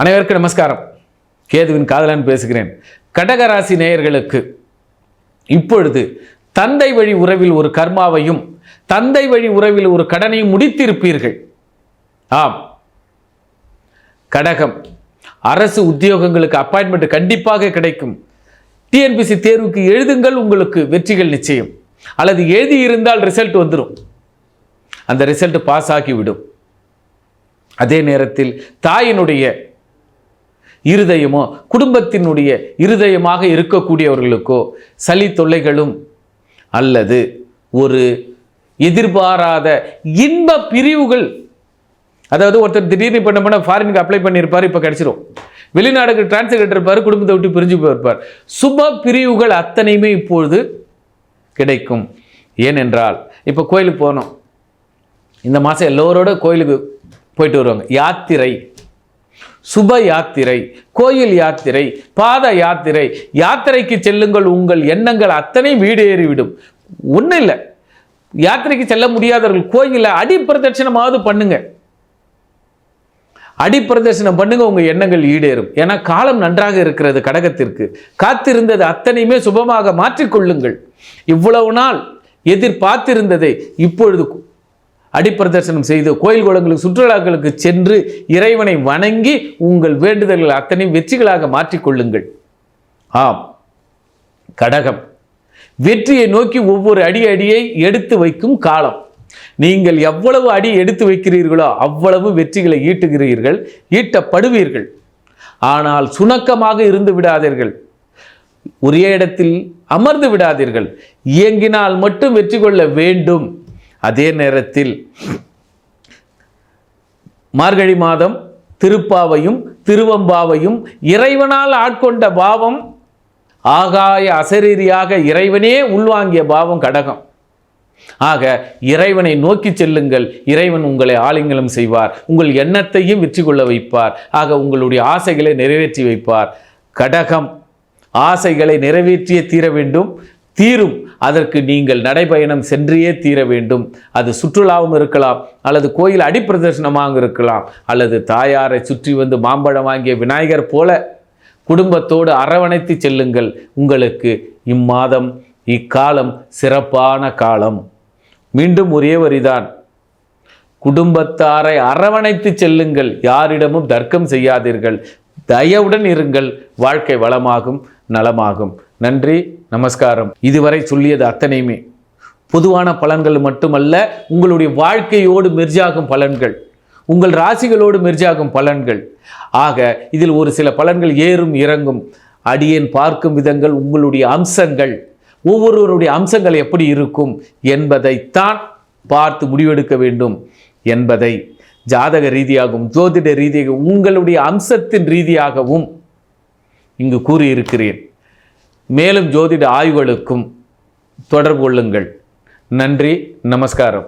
அனைவருக்கும் நமஸ்காரம். கேதுவின் காதலன் பேசுகிறேன். கடகராசி நேயர்களுக்கு இப்பொழுது தந்தை வழி உறவில் ஒரு கர்மாவையும் தந்தை வழி உறவில் ஒரு கடனையும் முடித்திருப்பீர்கள். ஆம், கடகம் அரசு உத்தியோகங்களுக்கு அப்பாயின்மெண்ட் கண்டிப்பாக கிடைக்கும். டிஎன்பிசி தேர்வுக்கு எழுதுங்கள், உங்களுக்கு வெற்றிகள் நிச்சயம். அல்லது எழுதி இருந்தால் ரிசல்ட் வந்துடும், அந்த ரிசல்ட் பாஸ் ஆகிவிடும். அதே நேரத்தில் தாயினுடைய இருதயமோ குடும்பத்தினுடைய இருதயமாக இருக்கக்கூடியவர்களுக்கோ சளி தொல்லைகளும் அல்லது ஒரு எதிர்பாராத இன்ப பிரிவுகள், அதாவது ஒருத்தர் திடீர்னு இப்போ நம்ம ஃபாரினுக்கு அப்ளை பண்ணியிருப்பார், இப்போ கிடைச்சிரும். வெளிநாடுக்கு டிரான்ஸ்லேட் இருப்பார், குடும்பத்தை விட்டு பிரிஞ்சு போயிருப்பார். சுப பிரிவுகள் அத்தனையுமே இப்பொழுது கிடைக்கும். ஏனென்றால் இப்போ கோயிலுக்கு போனோம், இந்த மாதம் எல்லோரோட கோயிலுக்கு போயிட்டு வருவாங்க. யாத்திரை, சுப யாத்திரை, கோயில் யாத்திரை, பாத யாத்திரை. யாத்திரைக்கு செல்லுங்கள், உங்கள் எண்ணங்கள் அத்தனை வீடு ஏறிவிடும். ஒன்றும் இல்லை, யாத்திரைக்கு செல்ல முடியாதவர்கள் கோயிலில் அடிப்பிரதட்சணமாவது பண்ணுங்க. அடிப்பிரதட்சணம் பண்ணுங்க, உங்க எண்ணங்கள் ஈடேறும். ஏன்னா காலம் நன்றாக இருக்கிறது. கடகத்திற்கு காத்திருந்தது அத்தனையுமே சுபமாக மாற்றிக்கொள்ளுங்கள். இவ்வளவு நாள் எதிர்பார்த்திருந்ததை இப்பொழுது அடிப்பிரதர்சனம் செய்து கோயில் குளங்களுக்கு சுற்றுலாக்களுக்கு சென்று இறைவனை வணங்கி உங்கள் வேண்டுதல்கள் அத்தனை வெற்றிகளாக மாற்றிக்கொள்ளுங்கள். ஆம், கடகம் வெற்றியை நோக்கி ஒவ்வொரு அடியை எடுத்து வைக்கும் காலம். நீங்கள் எவ்வளவு அடி எடுத்து வைக்கிறீர்களோ அவ்வளவு வெற்றிகளை ஈட்டுகிறீர்கள், ஈட்டப்படுவீர்கள். ஆனால் சுணக்கமாக இருந்து விடாதீர்கள், ஒரே இடத்தில் அமர்ந்து விடாதீர்கள். இயங்கினால் மட்டும் வெற்றி கொள்ள வேண்டும். அதே நேரத்தில் மார்கழி மாதம் திருப்பாவையும் திருவம்பாவையும் இறைவனால் ஆட்கொண்ட பாவம், ஆகாய அசரீரியாக இறைவனே உள்வாங்கிய பாவம் கடகம். ஆக இறைவனை நோக்கி செல்லுங்கள், இறைவன் உங்களை ஆலிங்கனம் செய்வார், உங்கள் எண்ணத்தையும் வெற்றி கொள்ள வைப்பார். ஆக உங்களுடைய ஆசைகளை நிறைவேற்றி வைப்பார். கடகம் ஆசைகளை நிறைவேற்றியே தீர வேண்டும், தீரும். அதற்கு நீங்கள் நடைபயணம் சென்றியே தீர வேண்டும். அது சுற்றுலாவும் இருக்கலாம், அல்லது கோயில் அடிப்பிரதர்சனமாக இருக்கலாம், அல்லது தாயாரை சுற்றி வந்து மாம்பழம் வாங்கிய விநாயகர் போல குடும்பத்தோடு அரவணைத்து செல்லுங்கள். உங்களுக்கு இம்மாதம் இக்காலம் சிறப்பான காலம். மீண்டும் ஒரே வரிதான், குடும்பத்தாரை அரவணைத்து செல்லுங்கள், யாரிடமும் தர்க்கம் செய்யாதீர்கள், தயவுடன் இருங்கள். வாழ்க்கை வளமாகும், நலமாகும். நன்றி, நமஸ்காரம். இதுவரை சொல்லியது அத்தனையுமே பொதுவான பலன்கள் மட்டுமல்ல, உங்களுடைய வாழ்க்கையோடு மெர்ஜாகும் பலன்கள், உங்கள் ராசிகளோடு மெர்ஜாகும் பலன்கள். ஆக இதில் ஒரு சில பலன்கள் ஏறும் இறங்கும். அடியேன் பார்க்கும் விதங்கள் உங்களுடைய அம்சங்கள், ஒவ்வொருவருடைய அம்சங்கள் எப்படி இருக்கும் என்பதைத்தான் பார்த்து முடிவெடுக்க வேண்டும் என்பதை ஜாதக ரீதியாகவும் ஜோதிட ரீதியாகவும் உங்களுடைய அம்சத்தின் ரீதியாகவும் இங்கு கூறியிருக்கிறேன். மேலும் ஜோதிட ஆய்வுகளுக்கும் தொடர்பு கொள்ளுங்கள். நன்றி, நமஸ்காரம்.